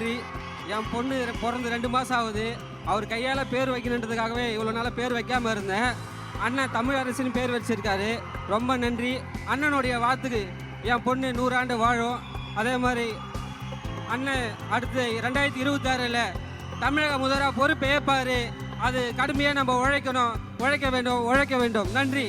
நன்றி. என் பொண்ணு பிறந்து 2 மாதம் ஆகுது. அவர் கையால் பேர் வைக்கணுன்றதுக்காகவே இவ்வளோ நாளாக பேர் வைக்காமல் இருந்தேன். அண்ணன் தமிழரசின்னு பேர் வச்சிருக்காரு. ரொம்ப நன்றி. அண்ணனுடைய வாத்துக்கு என் பொண்ணு 100 ஆண்டு வாழும். அதே மாதிரி அண்ணன் அடுத்து 2026ல் தமிழக முதல்வராக பொறுப்பை ஏற்பார். அது கடுமையாக நம்ம உழைக்கணும், உழைக்க வேண்டும். நன்றி.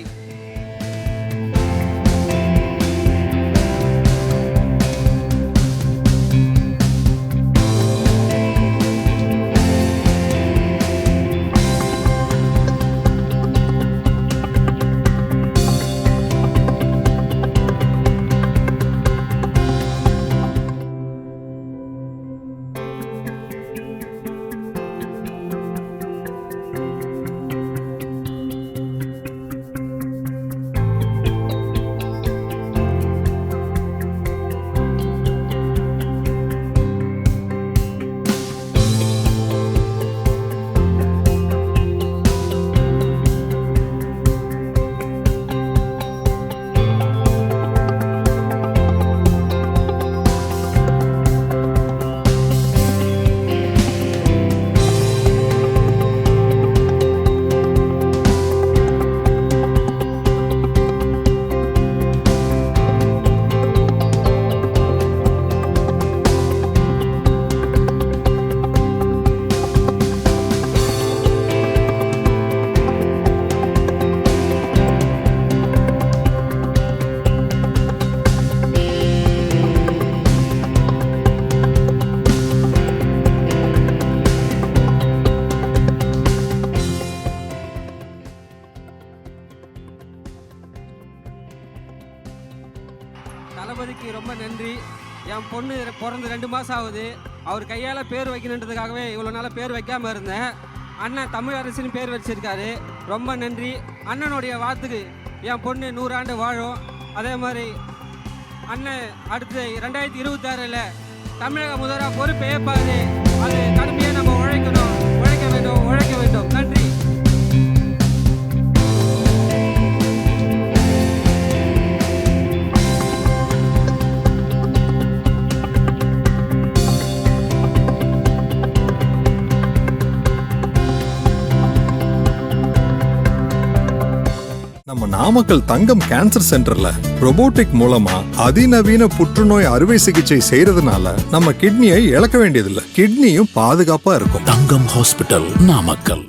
தளபதிக்கு ரொம்ப நன்றி. என் பொண்ணு பிறந்து 2 மாதம் ஆகுது. அவர் கையால் பேர் வைக்கணுன்றதுக்காகவே இவ்வளோ நாளாக பேர் வைக்காமல் இருந்தேன். அண்ணன் தமிழரசின்னு பேர் வச்சிருக்காரு. ரொம்ப நன்றி. அண்ணனுடைய வாத்துக்கு என் பொண்ணு 100 ஆண்டு வாழும். அதே மாதிரி அண்ணன் அடுத்து 2026ல் தமிழக முதல்வராக பொறுப்பை ஏற்பார். அது கடுமையாக நம்ம உழைக்கணும், உழைக்க வேண்டும். நன்றி. நம்ம நாமக்கல் தங்கம் கேன்சர் சென்டர்ல ரோபோட்டிக் மூலமா அதிநவீன புற்றுநோய் அறுவை சிகிச்சை செய்யறதுனால நம்ம கிட்னியை இழக்க வேண்டியதில்லை. கிட்னியும் பாதுகாப்பா இருக்கும். தங்கம் ஹாஸ்பிட்டல், நாமக்கல்.